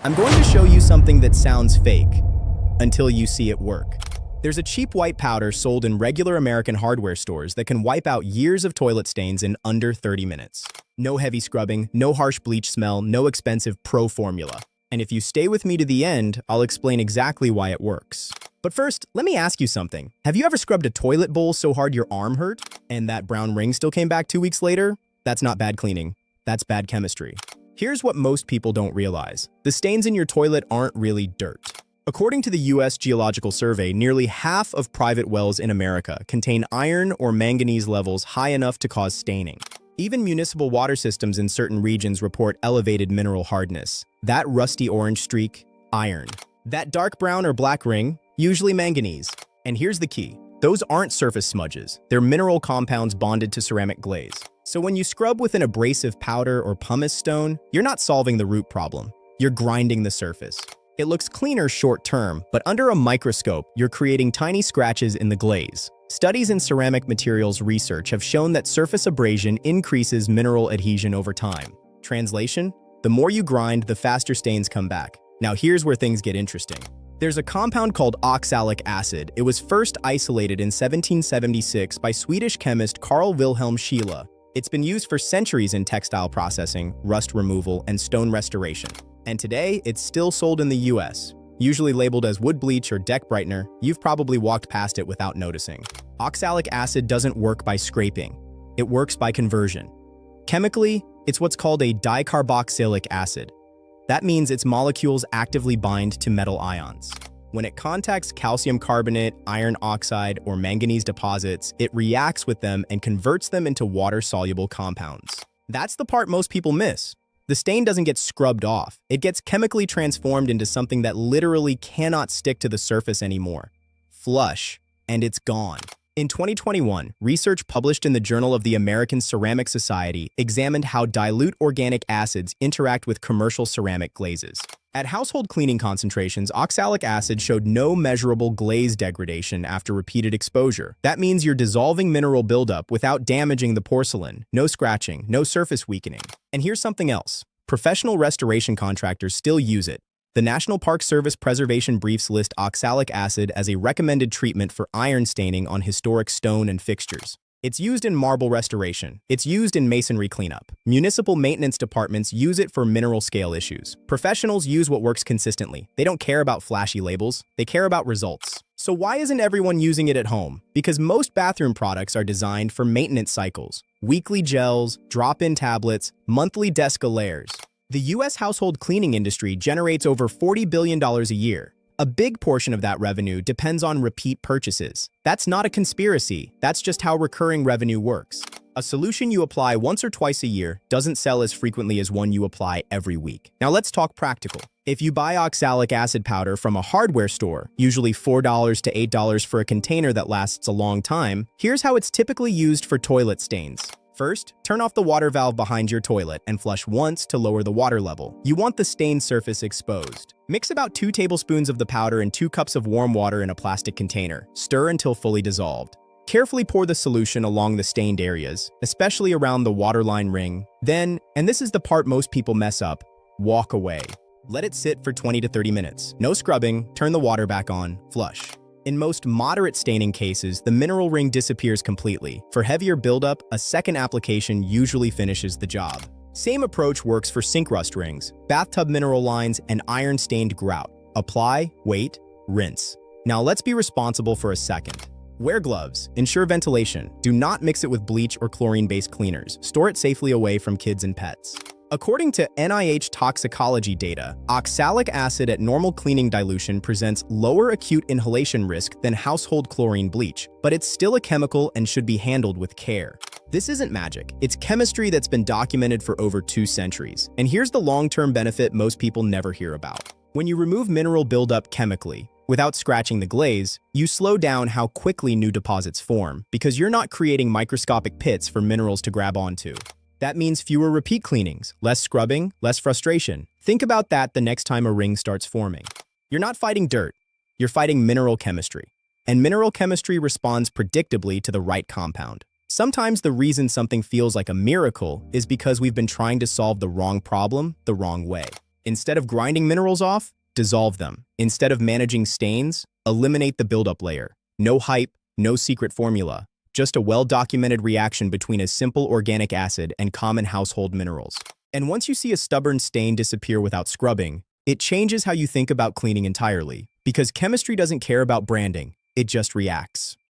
I'm going to show you something that sounds fake until you see it work. There's a cheap white powder sold in regular American hardware stores that can wipe out years of toilet stains in under 30 minutes. No heavy scrubbing, no harsh bleach smell, no expensive pro formula. And if you stay with me to the end, I'll explain exactly why it works. But first, let me ask you something. Have you ever scrubbed a toilet bowl so hard your arm hurt? And that brown ring still came back 2 weeks later? That's not bad cleaning. That's bad chemistry. Here's what most people don't realize. The stains in your toilet aren't really dirt. According to the US Geological Survey, nearly half of private wells in America contain iron or manganese levels high enough to cause staining. Even municipal water systems in certain regions report elevated mineral hardness. That rusty orange streak, iron. That dark brown or black ring, usually manganese. And here's the key. Those aren't surface smudges. They're mineral compounds bonded to ceramic glaze. So when you scrub with an abrasive powder or pumice stone, you're not solving the root problem. You're grinding the surface. It looks cleaner short term, but under a microscope, you're creating tiny scratches in the glaze. Studies in ceramic materials research have shown that surface abrasion increases mineral adhesion over time. Translation? The more you grind, the faster stains come back. Now here's where things get interesting. There's a compound called oxalic acid. It was first isolated in 1776 by Swedish chemist Carl Wilhelm Scheele. It's been used for centuries in textile processing, rust removal, and stone restoration. And today, it's still sold in the US. Usually labeled as wood bleach or deck brightener, you've probably walked past it without noticing. Oxalic acid doesn't work by scraping. It works by conversion. Chemically, it's what's called a dicarboxylic acid. That means its molecules actively bind to metal ions. When it contacts calcium carbonate, iron oxide, or manganese deposits, it reacts with them and converts them into water-soluble compounds. That's the part most people miss. The stain doesn't get scrubbed off. It gets chemically transformed into something that literally cannot stick to the surface anymore. Flush, and it's gone. In 2021, research published in the Journal of the American Ceramic Society examined how dilute organic acids interact with commercial ceramic glazes. At household cleaning concentrations, oxalic acid showed no measurable glaze degradation after repeated exposure. That means you're dissolving mineral buildup without damaging the porcelain. No scratching, no surface weakening. And here's something else. Professional restoration contractors still use it. The National Park Service preservation briefs list oxalic acid as a recommended treatment for iron staining on historic stone and fixtures. It's used in marble restoration. It's used in masonry cleanup. Municipal maintenance departments use it for mineral scale issues. Professionals use what works consistently. They don't care about flashy labels. They care about results. So why isn't everyone using it at home? Because most bathroom products are designed for maintenance cycles. Weekly gels, drop-in tablets, monthly discoloration. The US household cleaning industry generates over $40 billion a year. A big portion of that revenue depends on repeat purchases. That's not a conspiracy, that's just how recurring revenue works. A solution you apply once or twice a year doesn't sell as frequently as one you apply every week. Now let's talk practical. If you buy oxalic acid powder from a hardware store, usually $4 to $8 for a container that lasts a long time, here's how it's typically used for toilet stains. First, turn off the water valve behind your toilet and flush once to lower the water level. You want the stained surface exposed. Mix about 2 tablespoons of the powder in 2 cups of warm water in a plastic container. Stir until fully dissolved. Carefully pour the solution along the stained areas, especially around the waterline ring. Then, and this is the part most people mess up, walk away. Let it sit for 20 to 30 minutes. No scrubbing, turn the water back on, flush. In most moderate staining cases, the mineral ring disappears completely. For heavier buildup, a second application usually finishes the job. Same approach works for sink rust rings, bathtub mineral lines, and iron-stained grout. Apply, wait, rinse. Now let's be responsible for a second. Wear gloves, ensure ventilation. Do not mix it with bleach or chlorine-based cleaners. Store it safely away from kids and pets. According to NIH toxicology data, oxalic acid at normal cleaning dilution presents lower acute inhalation risk than household chlorine bleach, but it's still a chemical and should be handled with care. This isn't magic. It's chemistry that's been documented for over 2 centuries. And here's the long-term benefit most people never hear about. When you remove mineral buildup chemically, without scratching the glaze, you slow down how quickly new deposits form because you're not creating microscopic pits for minerals to grab onto. That means fewer repeat cleanings, less scrubbing, less frustration. Think about that the next time a ring starts forming. You're not fighting dirt, you're fighting mineral chemistry. And mineral chemistry responds predictably to the right compound. Sometimes the reason something feels like a miracle is because we've been trying to solve the wrong problem the wrong way. Instead of grinding minerals off, dissolve them. Instead of managing stains, eliminate the buildup layer. No hype, no secret formula. Just a well-documented reaction between a simple organic acid and common household minerals. And once you see a stubborn stain disappear without scrubbing, it changes how you think about cleaning entirely. Because chemistry doesn't care about branding, it just reacts.